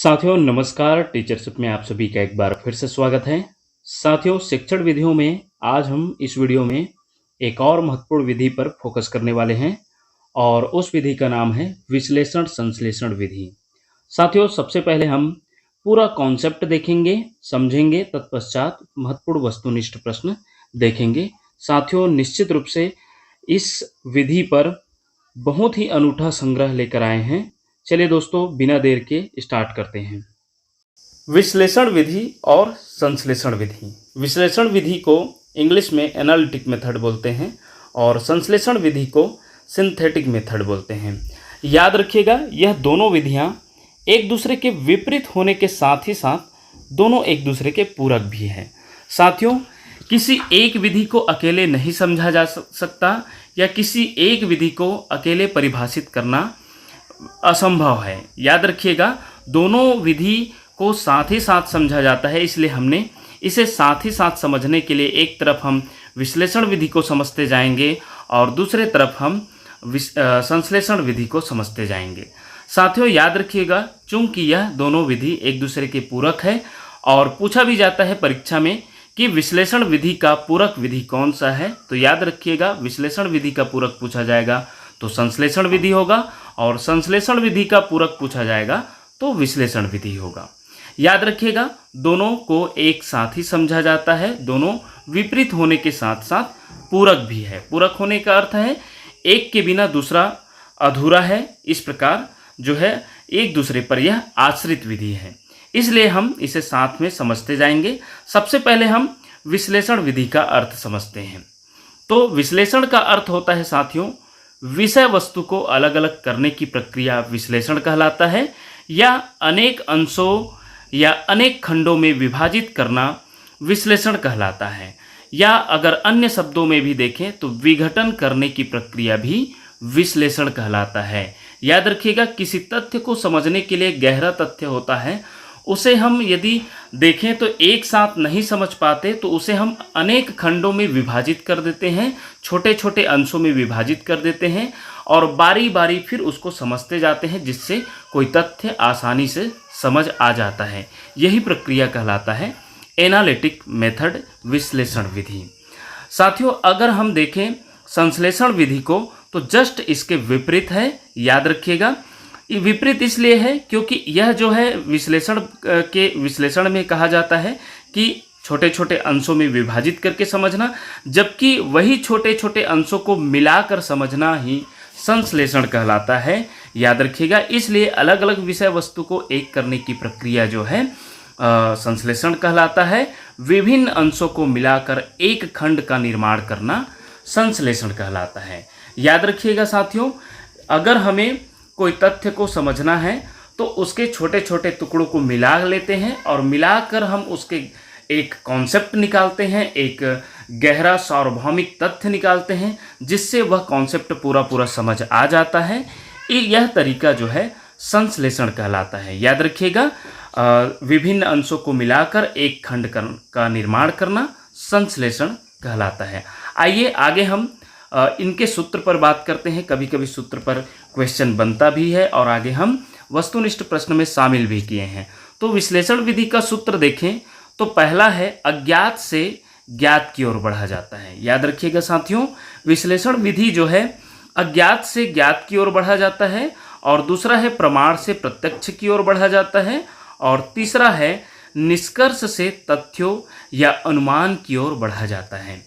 साथियों नमस्कार। टीचरशिप में आप सभी का एक बार फिर से स्वागत है। साथियों शिक्षण विधियों में आज हम इस वीडियो में एक और महत्वपूर्ण विधि पर फोकस करने वाले हैं और उस विधि का नाम है विश्लेषण संश्लेषण विधि। साथियों सबसे पहले हम पूरा कॉन्सेप्ट देखेंगे, समझेंगे, तत्पश्चात महत्वपूर्ण वस्तुनिष्ठ प्रश्न देखेंगे। साथियों निश्चित रूप से इस विधि पर बहुत ही अनूठा संग्रह लेकर आए हैं। चलिए दोस्तों बिना देर के स्टार्ट करते हैं। विश्लेषण विधि और संश्लेषण विधि। विश्लेषण विधि को इंग्लिश में एनालिटिक मेथड बोलते हैं और संश्लेषण विधि को सिंथेटिक मेथड बोलते हैं। याद रखिएगा यह दोनों विधियां एक दूसरे के विपरीत होने के साथ ही साथ दोनों एक दूसरे के पूरक भी हैं। साथियों किसी एक विधि को अकेले नहीं समझा जा सकता या किसी एक विधि को अकेले परिभाषित करना असंभव है। याद रखिएगा दोनों विधि को साथ ही साथ समझा जाता है, इसलिए हमने इसे साथ ही साथ समझने के लिए एक तरफ हम विश्लेषण विधि को समझते जाएंगे और दूसरे तरफ हम संश्लेषण विधि को समझते जाएंगे। साथियों याद रखिएगा चूंकि यह दोनों विधि एक दूसरे के पूरक है और पूछा भी जाता है परीक्षा में कि विश्लेषण विधि का पूरक विधि कौन सा है, तो याद रखिएगा विश्लेषण विधि का पूरक पूछा जाएगा तो संश्लेषण विधि होगा और संश्लेषण विधि का पूरक पूछा जाएगा तो विश्लेषण विधि होगा। याद रखिएगा दोनों को एक साथ ही समझा जाता है, दोनों विपरीत होने के साथ साथ पूरक भी है। पूरक होने का अर्थ है एक के बिना दूसरा अधूरा है, इस प्रकार जो है एक दूसरे पर यह आश्रित विधि है, इसलिए हम इसे साथ में समझते जाएंगे। सबसे पहले हम विश्लेषण विधि का अर्थ समझते हैं। तो विश्लेषण का अर्थ होता है साथियों विषय वस्तु को अलग अलग करने की प्रक्रिया विश्लेषण कहलाता है, या अनेक अंशों या अनेक खंडों में विभाजित करना विश्लेषण कहलाता है, या अगर अन्य शब्दों में भी देखें तो विघटन करने की प्रक्रिया भी विश्लेषण कहलाता है। याद रखिएगा किसी तथ्य को समझने के लिए गहरा तथ्य होता है, उसे हम यदि देखें तो एक साथ नहीं समझ पाते तो उसे हम अनेक खंडों में विभाजित कर देते हैं, छोटे छोटे अंशों में विभाजित कर देते हैं और बारी बारी फिर उसको समझते जाते हैं, जिससे कोई तथ्य आसानी से समझ आ जाता है। यही प्रक्रिया कहलाता है एनालिटिक मेथड, विश्लेषण विधि। साथियों अगर हम देखें संश्लेषण विधि को तो जस्ट इसके विपरीत है। याद रखिएगा विपरीत इसलिए है क्योंकि यह जो है विश्लेषण में कहा जाता है कि छोटे छोटे अंशों में विभाजित करके समझना, जबकि वही छोटे छोटे अंशों को मिलाकर समझना ही संश्लेषण कहलाता है। याद रखिएगा इसलिए अलग अलग विषय वस्तु को एक करने की प्रक्रिया जो है संश्लेषण कहलाता है। विभिन्न अंशों को मिलाकर एक खंड का निर्माण करना संश्लेषण कहलाता है। याद रखिएगा साथियों अगर हमें कोई तथ्य को समझना है तो उसके छोटे छोटे टुकड़ों को मिला लेते हैं और मिलाकर हम उसके एक कॉन्सेप्ट निकालते हैं, एक गहरा सार्वभौमिक तथ्य निकालते हैं, जिससे वह कॉन्सेप्ट पूरा पूरा समझ आ जाता है। यह तरीका जो है संश्लेषण कहलाता है। याद रखिएगा विभिन्न अंशों को मिलाकर एक खंड का निर्माण करना संश्लेषण कहलाता है। आइए आगे हम इनके सूत्र पर बात करते हैं। कभी कभी सूत्र पर क्वेश्चन बनता भी है और आगे हम वस्तुनिष्ठ प्रश्न में शामिल भी किए हैं। तो विश्लेषण विधि का सूत्र देखें तो पहला है अज्ञात से ज्ञात की ओर बढ़ा जाता है। याद रखिएगा साथियों विश्लेषण विधि जो है अज्ञात से ज्ञात की ओर बढ़ा जाता है, और दूसरा है प्रमाण से प्रत्यक्ष की ओर बढ़ा जाता है, और तीसरा है निष्कर्ष से तथ्यों या अनुमान की ओर बढ़ा जाता है।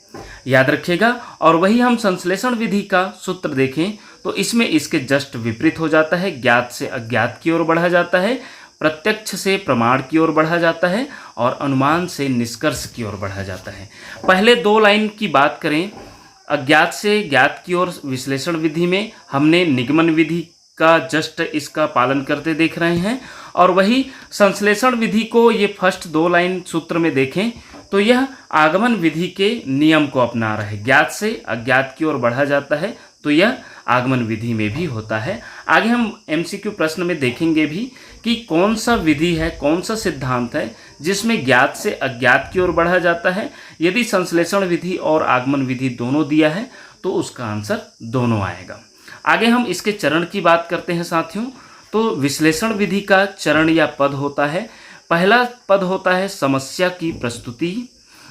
याद रखिएगा और वही हम संश्लेषण विधि का सूत्र देखें तो इसमें इसके जस्ट विपरीत हो जाता है। ज्ञात से अज्ञात की ओर बढ़ा जाता है, प्रत्यक्ष से प्रमाण की ओर बढ़ा जाता है और अनुमान से निष्कर्ष की ओर बढ़ा जाता है। पहले दो लाइन की बात करें, अज्ञात से ज्ञात की ओर विश्लेषण विधि में हमने निगमन विधि का जस्ट इसका पालन करते देख रहे हैं, और वही संश्लेषण विधि को ये फर्स्ट दो लाइन सूत्र में देखें तो यह आगमन विधि के नियम को अपना रहा है। ज्ञात से अज्ञात की ओर बढ़ा जाता है तो यह आगमन विधि में भी होता है। आगे हम एमसीक्यू प्रश्न में देखेंगे भी कि कौन सा विधि है, कौन सा सिद्धांत है जिसमें ज्ञात से अज्ञात की ओर बढ़ा जाता है। यदि संश्लेषण विधि और आगमन विधि दोनों दिया है तो उसका आंसर दोनों आएगा। आगे हम इसके चरण की बात करते हैं साथियों। तो विश्लेषण विधि का चरण या पद होता है। पहला पद होता है समस्या की प्रस्तुति।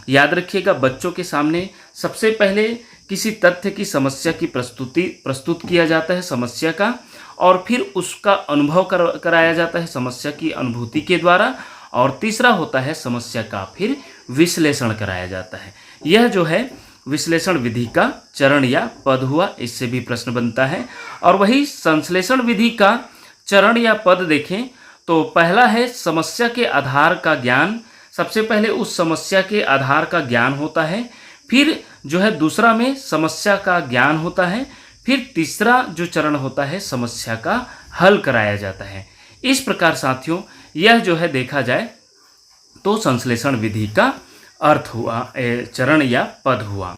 याद रखिएगा, बच्चों के सामने सबसे पहले किसी तथ्य की समस्या की प्रस्तुत किया जाता है, समस्या का, और फिर उसका अनुभव कराया जाता है समस्या की अनुभूति के द्वारा। और तीसरा होता है समस्या का फिर विश्लेषण कराया जाता है। यह जो है विश्लेषण विधि का चरण या पद हुआ, इससे भी प्रश्न बनता है। और वही संश्लेषण विधि का चरण या पद देखें तो पहला है समस्या के आधार का ज्ञान। सबसे पहले उस समस्या के आधार का ज्ञान होता है, फिर जो है दूसरा में समस्या का ज्ञान होता है, फिर तीसरा जो चरण होता है समस्या का हल कराया जाता है। इस प्रकार साथियों यह जो है देखा जाए तो संश्लेषण विधि का अर्थ हुआ, चरण या पद हुआ।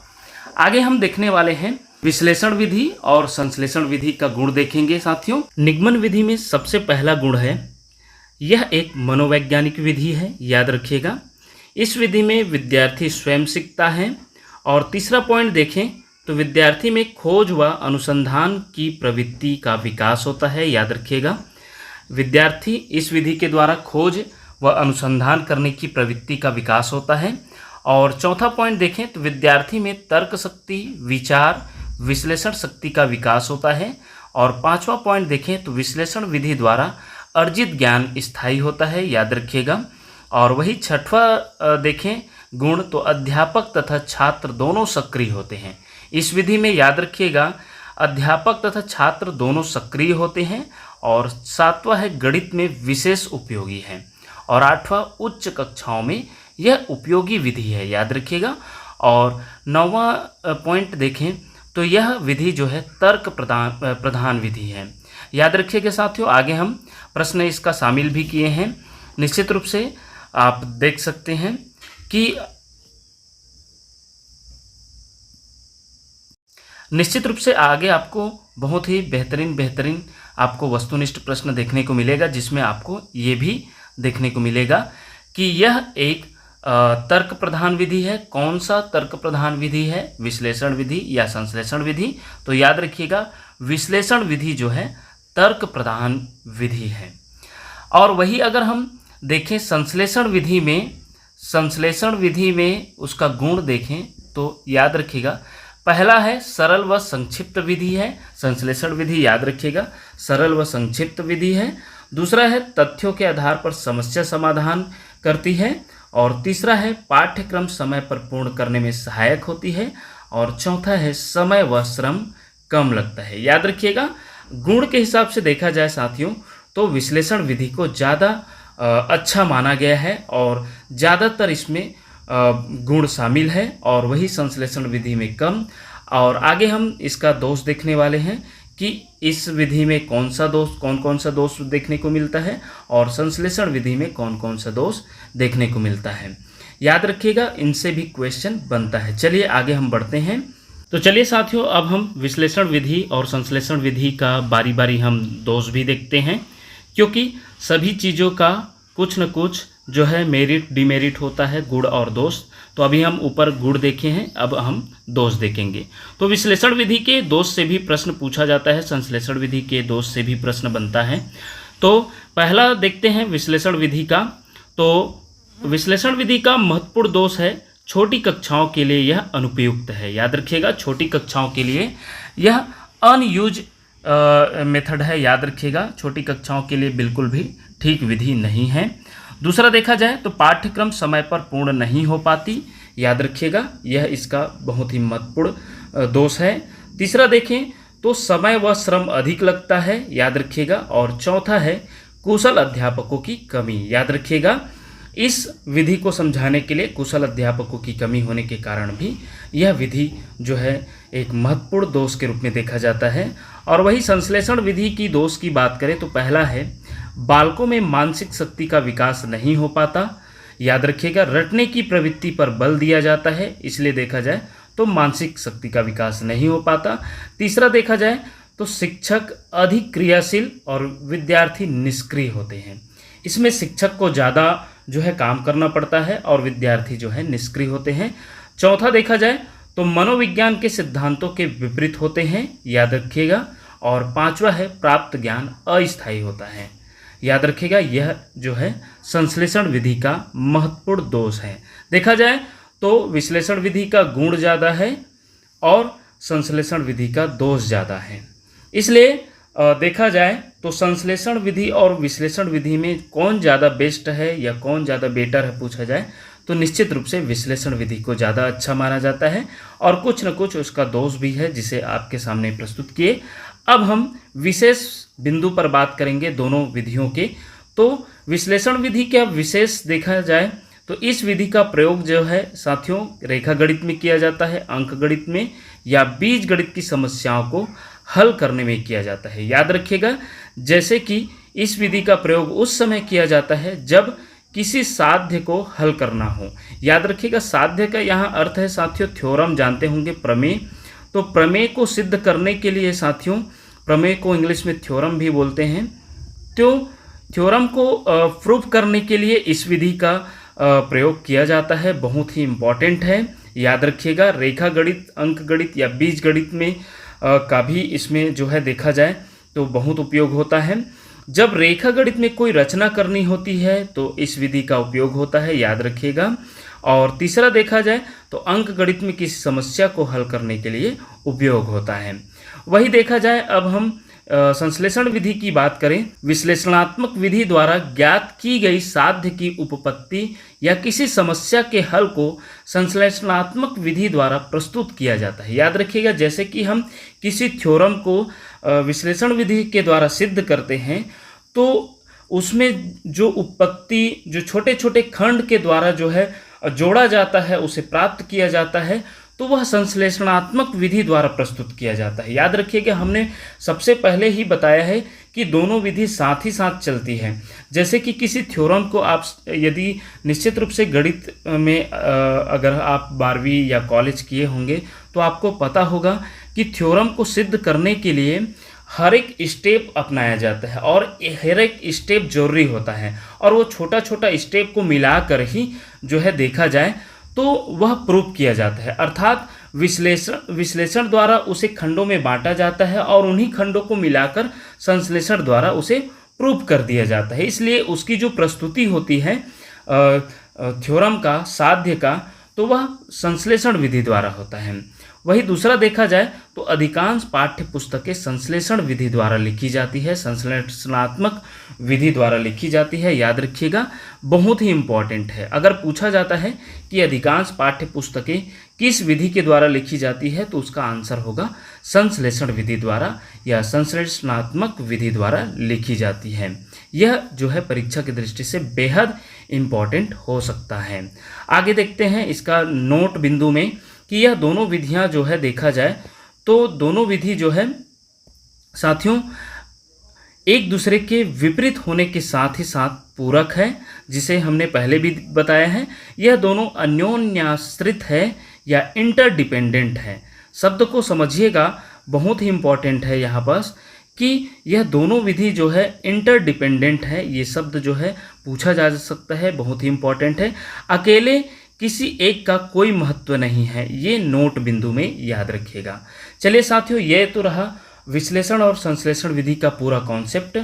आगे हम देखने वाले हैं विश्लेषण विधि और संश्लेषण विधि का गुण देखेंगे साथियों। निगमन विधि में सबसे पहला गुण है, यह एक मनोवैज्ञानिक विधि है, याद रखिएगा। इस विधि में विद्यार्थी स्वयं सीखता है। और तीसरा पॉइंट देखें तो विद्यार्थी में खोज व अनुसंधान की प्रवृत्ति का विकास होता है, याद रखिएगा। विद्यार्थी इस विधि के द्वारा खोज व अनुसंधान करने की प्रवृत्ति का विकास होता है। और चौथा पॉइंट देखें तो विद्यार्थी में तर्क शक्ति, विचार, विश्लेषण शक्ति का विकास होता है। और पांचवा पॉइंट देखें तो विश्लेषण विधि द्वारा अर्जित ज्ञान स्थायी होता है, याद रखिएगा। और वही छठवां देखें गुण तो अध्यापक तथा छात्र दोनों सक्रिय होते हैं। इस विधि में याद रखिएगा अध्यापक तथा छात्र दोनों सक्रिय होते हैं। और सातवां है गणित में विशेष उपयोगी है। और आठवां उच्च कक्षाओं में यह उपयोगी विधि है, याद रखिएगा। और नौवां पॉइंट देखें तो यह विधि जो है तर्क प्रधान विधि है, याद रखिएगा साथियों। आगे हम प्रश्न इसका शामिल भी किए हैं। निश्चित रूप से आप देख सकते हैं कि निश्चित रूप से आगे आपको बहुत ही बेहतरीन आपको वस्तुनिष्ठ प्रश्न देखने को मिलेगा, जिसमें आपको ये भी देखने को मिलेगा कि यह एक तर्क प्रधान विधि है। कौन सा तर्क प्रधान विधि है, विश्लेषण विधि या संश्लेषण विधि? तो याद रखिएगा विश्लेषण विधि जो है तर्क प्रधान विधि है। और वही अगर हम देखें संश्लेषण विधि में उसका गुण देखें तो याद रखिएगा पहला है सरल व संक्षिप्त विधि है, संश्लेषण विधि, याद रखिएगा सरल व संक्षिप्त विधि है। दूसरा है तथ्यों के आधार पर समस्या समाधान करती है। और तीसरा है पाठ्यक्रम समय पर पूर्ण करने में सहायक होती है। और चौथा है समय व श्रम कम लगता है, याद रखिएगा। गुण के हिसाब से देखा जाए साथियों तो विश्लेषण विधि को ज़्यादा अच्छा माना गया है और ज़्यादातर इसमें गुण शामिल है, और वही संश्लेषण विधि में कम। और आगे हम इसका दोष देखने वाले हैं कि इस विधि में कौन कौन सा दोष देखने को मिलता है और संश्लेषण विधि में कौन कौन सा दोष देखने को मिलता है, याद रखिएगा। इनसे भी क्वेश्चन बनता है। चलिए आगे हम बढ़ते हैं। तो चलिए साथियों अब हम विश्लेषण विधि और संश्लेषण विधि का बारी बारी हम दोष भी देखते हैं, क्योंकि सभी चीज़ों का कुछ न कुछ जो है मेरिट डिमेरिट होता है, गुण और दोष। तो अभी हम ऊपर गुण देखे हैं, अब हम दोष देखेंगे। तो विश्लेषण विधि के दोष से भी प्रश्न पूछा जाता है, संश्लेषण विधि के दोष से भी प्रश्न बनता है। तो पहला देखते हैं विश्लेषण विधि का। तो विश्लेषण विधि का महत्वपूर्ण दोष है छोटी कक्षाओं के लिए यह अनुपयुक्त है, याद रखिएगा। छोटी कक्षाओं के लिए यह अनयूज मेथड है, याद रखिएगा। छोटी कक्षाओं के लिए बिल्कुल भी ठीक विधि नहीं है। दूसरा देखा जाए तो पाठ्यक्रम समय पर पूर्ण नहीं हो पाती, याद रखिएगा, यह इसका बहुत ही महत्वपूर्ण दोष है। तीसरा देखें तो समय व श्रम अधिक लगता है, याद रखिएगा। और चौथा है कुशल अध्यापकों की कमी, याद रखिएगा। इस विधि को समझाने के लिए कुशल अध्यापकों की कमी होने के कारण भी यह विधि जो है एक महत्वपूर्ण दोष के रूप में देखा जाता है। और वही संश्लेषण विधि की दोष की बात करें तो पहला है बालकों में मानसिक शक्ति का विकास नहीं हो पाता, याद रखिएगा। रटने की प्रवृत्ति पर बल दिया जाता है, इसलिए देखा जाए तो मानसिक शक्ति का विकास नहीं हो पाता। तीसरा देखा जाए तो शिक्षक अधिक क्रियाशील और विद्यार्थी निष्क्रिय होते हैं। इसमें शिक्षक को ज़्यादा जो है काम करना पड़ता है और विद्यार्थी जो है निष्क्रिय होते हैं। चौथा देखा जाए तो मनोविज्ञान के सिद्धांतों के विपरीत होते हैं, याद रखिएगा। और पांचवा है प्राप्त ज्ञान अस्थायी होता है। याद रखिएगा, यह जो है संश्लेषण विधि का महत्वपूर्ण दोष है। देखा जाए तो विश्लेषण विधि का गुण ज़्यादा है और संश्लेषण विधि का दोष ज़्यादा है। इसलिए देखा जाए तो संश्लेषण विधि और विश्लेषण विधि में कौन ज़्यादा बेस्ट है या कौन ज़्यादा बेटर है पूछा जाए तो निश्चित रूप से विश्लेषण विधि को ज़्यादा अच्छा माना जाता है, और कुछ न कुछ उसका दोष भी है जिसे आपके सामने प्रस्तुत किए। अब हम विशेष बिंदु पर बात करेंगे दोनों विधियों के। तो विश्लेषण विधि का विशेष देखा जाए तो इस विधि का प्रयोग जो है साथियों रेखा गणित में किया जाता है, अंक गणित में या बीज गणित की समस्याओं को हल करने में किया जाता है। याद रखिएगा, जैसे कि इस विधि का प्रयोग उस समय किया जाता है जब किसी साध्य को हल करना हो। याद रखिएगा, साध्य का यहाँ अर्थ है साथियों, थ्योरम जानते होंगे, प्रमेय। तो प्रमेय को सिद्ध करने के लिए साथियों, प्रमेय को इंग्लिश में थ्योरम भी बोलते हैं, तो थ्योरम को प्रूफ करने के लिए इस विधि का प्रयोग किया जाता है। बहुत ही इम्पॉर्टेंट है, याद रखिएगा। रेखा गणित, अंक गणित या बीज गणित में का भी इसमें जो है देखा जाए तो बहुत उपयोग होता है। जब रेखा गणित में कोई रचना करनी होती है तो इस विधि का उपयोग होता है, याद रखिएगा। और तीसरा देखा जाए तो अंक गणित में किसी समस्या को हल करने के लिए उपयोग होता है। वही देखा जाए, अब हम संश्लेषण विधि की बात करें। विश्लेषणात्मक विधि द्वारा ज्ञात की गई साध्य की उपपत्ति या किसी समस्या के हल को संश्लेषणात्मक विधि द्वारा प्रस्तुत किया जाता है। याद रखिएगा, जैसे कि हम किसी थ्योरम को विश्लेषण विधि के द्वारा सिद्ध करते हैं तो उसमें जो उपपत्ति, जो छोटे छोटे खंड के द्वारा जो है जोड़ा जाता है, उसे प्राप्त किया जाता है, तो वह संश्लेषणात्मक विधि द्वारा प्रस्तुत किया जाता है। याद रखिएगा, हमने सबसे पहले ही बताया है कि दोनों विधि साथ ही साथ चलती है। जैसे कि किसी थ्योरम को आप यदि निश्चित रूप से गणित में अगर आप 12वीं या कॉलेज किए होंगे तो आपको पता होगा कि थ्योरम को सिद्ध करने के लिए हर एक स्टेप अपनाया जाता है और हर एक स्टेप जरूरी होता है, और वो छोटा छोटा स्टेप को मिलाकर ही जो है देखा जाए तो वह प्रूफ किया जाता है। अर्थात विश्लेषण द्वारा उसे खंडों में बांटा जाता है और उन्हीं खंडों को मिलाकर संश्लेषण द्वारा उसे प्रूफ कर दिया जाता है। इसलिए उसकी जो प्रस्तुति होती है थ्योरम का, साध्य का, तो वह संश्लेषण विधि द्वारा होता है। वही दूसरा देखा जाए तो अधिकांश पाठ्य पुस्तकें संश्लेषण विधि द्वारा लिखी जाती है, संश्लेषणात्मक विधि द्वारा लिखी जाती है। याद रखिएगा, बहुत ही इम्पॉर्टेंट है। अगर पूछा जाता है कि अधिकांश पाठ्य पुस्तकें किस विधि के द्वारा लिखी जाती है तो उसका आंसर होगा संश्लेषण विधि द्वारा या संश्लेषणात्मक विधि द्वारा लिखी जाती है। यह जो है परीक्षा की दृष्टि से बेहद इम्पॉर्टेंट हो सकता है। आगे देखते हैं इसका नोट बिंदु में कि यह दोनों विधियां जो है देखा जाए तो दोनों विधि जो है साथियों एक दूसरे के विपरीत होने के साथ ही साथ पूरक है, जिसे हमने पहले भी बताया है। यह दोनों अन्योन्याश्रित है या इंटरडिपेंडेंट है। शब्द को समझिएगा, बहुत ही इम्पॉर्टेंट है यहाँ पास कि यह दोनों विधि जो है इंटरडिपेंडेंट है। ये शब्द जो है पूछा जा सकता है, बहुत ही इम्पॉर्टेंट है। अकेले किसी एक का कोई महत्व नहीं है, ये नोट बिंदु में याद रखिएगा। चलिए साथियों, ये तो रहा विश्लेषण और संश्लेषण विधि का पूरा कॉन्सेप्ट।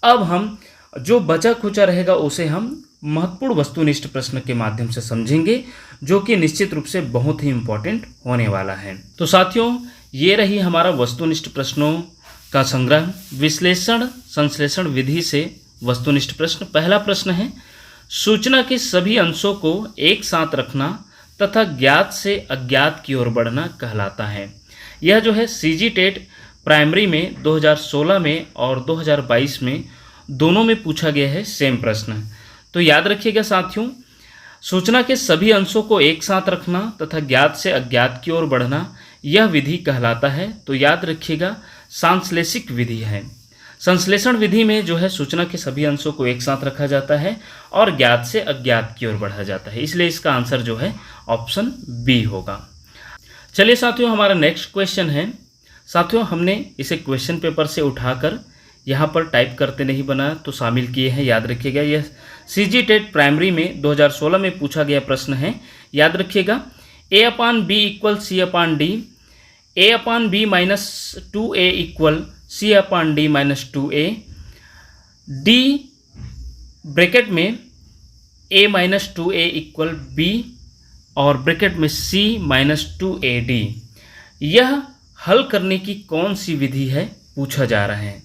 अब हम जो बचा खुचा रहेगा उसे हम महत्वपूर्ण वस्तुनिष्ठ प्रश्न के माध्यम से समझेंगे, जो कि निश्चित रूप से बहुत ही इम्पोर्टेंट होने वाला है। तो साथियों, ये रही हमारा वस्तुनिष्ठ प्रश्नों का संग्रह, विश्लेषण संश्लेषण विधि से वस्तुनिष्ठ प्रश्न। पहला प्रश्न है, सूचना के सभी अंशों को एक साथ रखना तथा ज्ञात से अज्ञात की ओर बढ़ना कहलाता है। यह जो है सीजी टेट प्राइमरी में 2016 में और 2022 में दोनों में पूछा गया है सेम प्रश्न। तो याद रखिएगा साथियों, सूचना के सभी अंशों को एक साथ रखना तथा ज्ञात से अज्ञात की ओर बढ़ना, यह विधि कहलाता है। तो याद रखिएगा, संश्लेषिक विधि है। संश्लेषण विधि में जो है सूचना के सभी अंशों को एक साथ रखा जाता है और ज्ञात से अज्ञात की ओर बढ़ा जाता है, इसलिए इसका आंसर जो है ऑप्शन बी होगा। चलिए साथियों, हमारा नेक्स्ट क्वेश्चन है। साथियों, हमने इसे क्वेश्चन पेपर से उठाकर यहाँ पर टाइप करते नहीं बना तो शामिल किए हैं। याद रखिएगा, यह सीजी टेट प्राइमरी में 2016 में पूछा गया प्रश्न है। याद रखिएगा, A/B = C/D, A/B - 2A = C/D minus 2A, D bracket में A minus 2A equal B और ब्रैकेट में C माइनस 2AD। यह हल करने की कौन सी विधि है पूछा जा रहा है।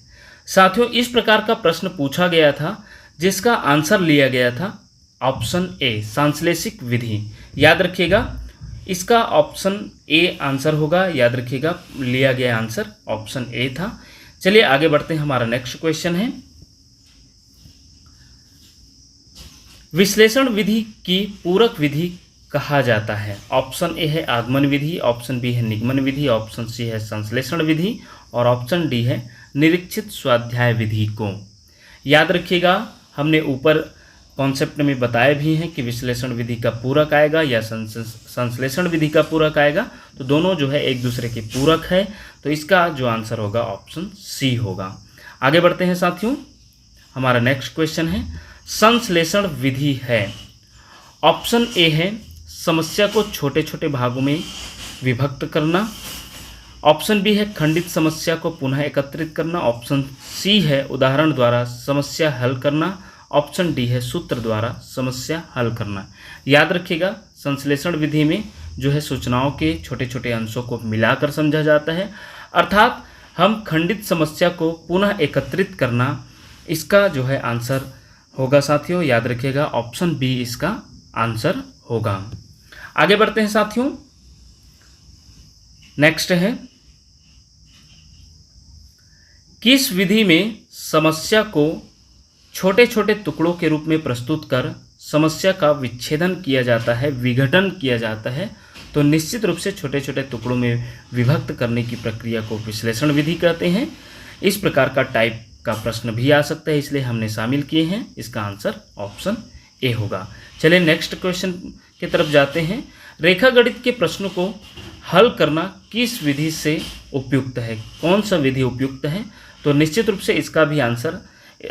साथियों, इस प्रकार का प्रश्न पूछा गया था जिसका आंसर लिया गया था ऑप्शन ए, संश्लेषिक विधि। याद रखिएगा, इसका ऑप्शन ए आंसर होगा। याद रखिएगा, लिया गया आंसर ऑप्शन ए था। चलिए आगे बढ़ते हैं। हमारा नेक्स्ट क्वेश्चन है, विश्लेषण विधि की पूरक विधि कहा जाता है। ऑप्शन ए है आगमन विधि, ऑप्शन बी है निगमन विधि, ऑप्शन सी है संश्लेषण विधि और ऑप्शन डी है निरीक्षित स्वाध्याय विधि को। याद रखिएगा, हमने ऊपर कॉन्सेप्ट में बताया भी है कि विश्लेषण विधि का पूरक आएगा या संश्लेषण विधि का पूरक आएगा, तो दोनों जो है एक दूसरे के पूरक है, तो इसका जो आंसर होगा ऑप्शन सी होगा। आगे बढ़ते हैं साथियों। हमारा नेक्स्ट क्वेश्चन है, संश्लेषण विधि है। ऑप्शन ए है समस्या को छोटे छोटे भागों में विभक्त करना, ऑप्शन बी है खंडित समस्या को पुनः एकत्रित करना, ऑप्शन सी है उदाहरण द्वारा समस्या हल करना, ऑप्शन डी है सूत्र द्वारा समस्या हल करना। याद रखिएगा, संश्लेषण विधि में जो है सूचनाओं के छोटे छोटे अंशों को मिलाकर समझा जाता है, अर्थात हम खंडित समस्या को पुनः एकत्रित करना, इसका जो है आंसर होगा साथियों। याद रखिएगा, ऑप्शन बी इसका आंसर होगा। आगे बढ़ते हैं साथियों। नेक्स्ट है, किस विधि में समस्या को छोटे छोटे टुकड़ों के रूप में प्रस्तुत कर समस्या का विच्छेदन किया जाता है, विघटन किया जाता है? तो निश्चित रूप से छोटे छोटे टुकड़ों में विभक्त करने की प्रक्रिया को विश्लेषण विधि कहते हैं। इस प्रकार का टाइप का प्रश्न भी आ सकता है, इसलिए हमने शामिल किए हैं। इसका आंसर ऑप्शन ए होगा। चलिए नेक्स्ट क्वेश्चन की तरफ जाते हैं। रेखागणित के प्रश्नों को हल करना किस विधि से उपयुक्त है? कौन सा विधि उपयुक्त है? तो निश्चित रूप से इसका भी आंसर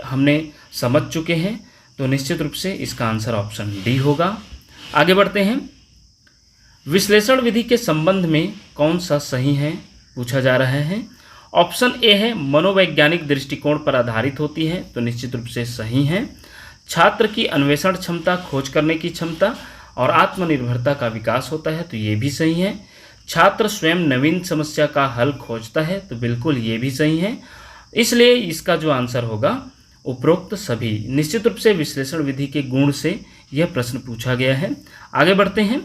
हमने समझ चुके हैं, तो निश्चित रूप से इसका आंसर ऑप्शन डी होगा। आगे बढ़ते हैं। विश्लेषण विधि के संबंध में कौन सा सही है पूछा जा रहा है। ऑप्शन ए है मनोवैज्ञानिक दृष्टिकोण पर आधारित होती है, तो निश्चित रूप से सही है। छात्र की अन्वेषण क्षमता, खोज करने की क्षमता और आत्मनिर्भरता का विकास होता है, तो ये भी सही है। छात्र स्वयं नवीन समस्या का हल खोजता है, तो बिल्कुल ये भी सही है। इसलिए इसका जो आंसर होगा उपरोक्त सभी। निश्चित रूप से विश्लेषण विधि के गुण से यह प्रश्न पूछा गया है। आगे बढ़ते हैं।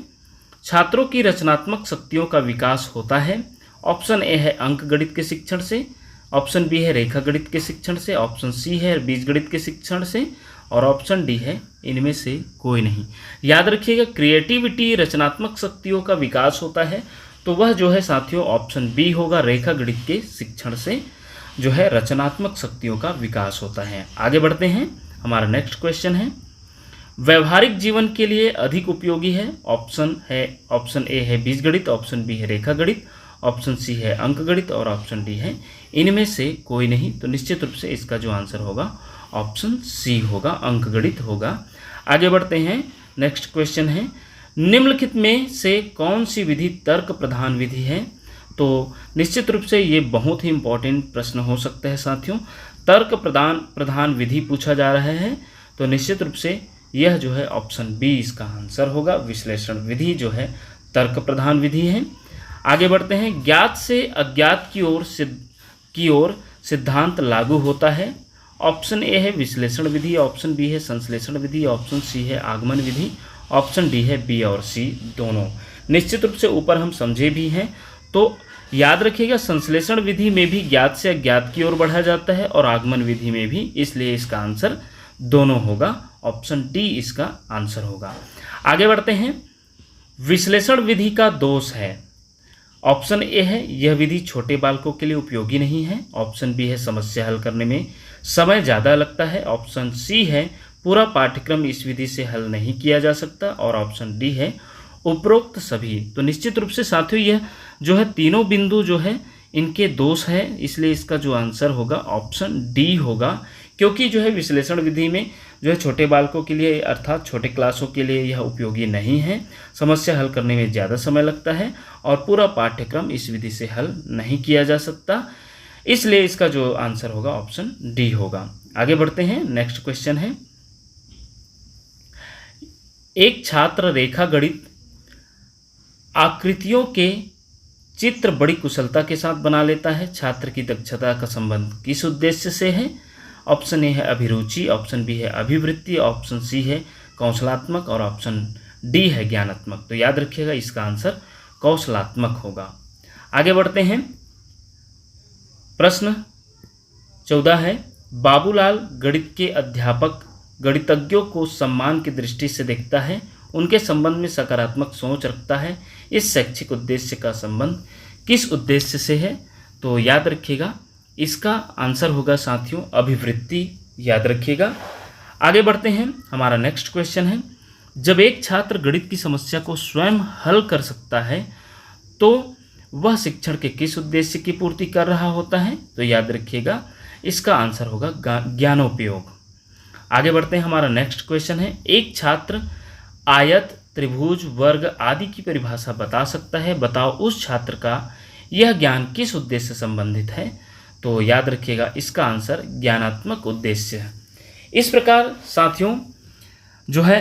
छात्रों की रचनात्मक शक्तियों का विकास होता है। ऑप्शन ए है अंकगणित के शिक्षण से, ऑप्शन बी है रेखागणित के शिक्षण से, ऑप्शन सी है बीजगणित के शिक्षण से और ऑप्शन डी है इनमें से कोई नहीं। याद रखिएगा, क्रिएटिविटी, रचनात्मक शक्तियों का विकास होता है, तो वह जो है साथियों ऑप्शन बी होगा, रेखागणित के शिक्षण से जो है रचनात्मक शक्तियों का विकास होता है। आगे बढ़ते हैं। हमारा नेक्स्ट क्वेश्चन है, व्यवहारिक जीवन के लिए अधिक उपयोगी है। ऑप्शन ए है बीजगणित, ऑप्शन बी है रेखागणित, ऑप्शन सी है अंकगणित और ऑप्शन डी है इनमें से कोई नहीं। तो निश्चित रूप से इसका जो आंसर होगा ऑप्शन सी होगा, अंकगणित होगा। आगे बढ़ते हैं। नेक्स्ट क्वेश्चन है, निम्नलिखित में से कौन सी विधि तर्क प्रधान विधि है? तो निश्चित रूप से ये बहुत ही इंपॉर्टेंट प्रश्न हो सकता है साथियों। तर्क प्रधान विधि पूछा जा रहा है, तो निश्चित रूप से यह जो है ऑप्शन बी इसका आंसर होगा। विश्लेषण विधि जो है तर्क प्रधान विधि है। आगे बढ़ते हैं। ज्ञात से अज्ञात की ओर सिद्धांत लागू होता है। ऑप्शन ए है विश्लेषण विधि, ऑप्शन बी है संश्लेषण विधि, ऑप्शन सी है आगमन विधि, ऑप्शन डी है बी और सी दोनों। निश्चित रूप से ऊपर हम समझे भी हैं, तो याद रखिएगा संश्लेषण विधि में भी ज्ञात से अज्ञात की ओर बढ़ा जाता है और आगमन विधि में भी, इसलिए इसका आंसर दोनों होगा। ऑप्शन डी इसका आंसर होगा। आगे बढ़ते हैं। विश्लेषण विधि का दोष है। ऑप्शन ए है यह विधि छोटे बालकों के लिए उपयोगी नहीं है, ऑप्शन बी है समस्या हल करने में समय ज़्यादा लगता है, ऑप्शन सी है पूरा पाठ्यक्रम इस विधि से हल नहीं किया जा सकता और ऑप्शन डी है उपरोक्त सभी। तो निश्चित रूप से साथियों यह जो है तीनों बिंदु जो है इनके दोष है, इसलिए इसका जो आंसर होगा ऑप्शन डी होगा, क्योंकि जो है विश्लेषण विधि में जो है छोटे बालकों के लिए अर्थात छोटे क्लासों के लिए यह उपयोगी नहीं है, समस्या हल करने में ज़्यादा समय लगता है और पूरा पाठ्यक्रम इस विधि से हल नहीं किया जा सकता। इसलिए इसका जो आंसर होगा ऑप्शन डी होगा। आगे बढ़ते हैं, नेक्स्ट क्वेश्चन है, एक छात्र रेखा गणित आकृतियों के चित्र बड़ी कुशलता के साथ बना लेता है। छात्र की दक्षता का संबंध किस उद्देश्य से है? ऑप्शन ए है अभिरुचि, ऑप्शन बी है अभिवृत्ति, ऑप्शन सी है कौशलात्मक और ऑप्शन डी है ज्ञानात्मक। तो याद रखिएगा इसका आंसर कौशलात्मक होगा। आगे बढ़ते हैं, प्रश्न 14 है, बाबूलाल गणित के अध्यापक गणितज्ञों को सम्मान की दृष्टि से देखता है, उनके संबंध में सकारात्मक सोच रखता है। इस शैक्षिक उद्देश्य का संबंध किस उद्देश्य से है? तो याद रखिएगा इसका आंसर होगा साथियों अभिवृत्ति, याद रखिएगा। आगे बढ़ते हैं, हमारा नेक्स्ट क्वेश्चन है, जब एक छात्र गणित की समस्या को स्वयं हल कर सकता है तो वह शिक्षण के किस उद्देश्य की पूर्ति कर रहा होता है? तो याद रखिएगा इसका आंसर होगा ज्ञानोपयोग। आगे बढ़ते हैं, हमारा नेक्स्ट क्वेश्चन है, एक छात्र आयत, त्रिभुज, वर्ग आदि की परिभाषा बता सकता है, बताओ उस छात्र का यह ज्ञान किस उद्देश्य से संबंधित है? तो याद रखिएगा इसका आंसर ज्ञानात्मक उद्देश्य है। इस प्रकार साथियों जो है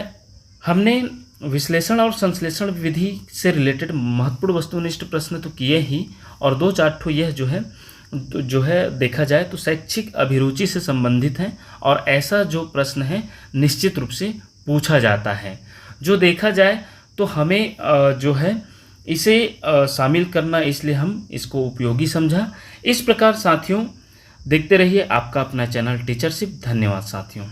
हमने विश्लेषण और संश्लेषण विधि से रिलेटेड महत्वपूर्ण वस्तुनिष्ठ प्रश्न तो किए ही, और 2-4 ठो यह जो है देखा जाए तो शैक्षिक अभिरुचि से संबंधित है, और ऐसा जो प्रश्न है निश्चित रूप से पूछा जाता है। जो देखा जाए तो हमें जो है इसे शामिल करना, इसलिए हम इसको उपयोगी समझा। इस प्रकार साथियों देखते रहिए आपका अपना चैनल टीचरशिप। धन्यवाद साथियों।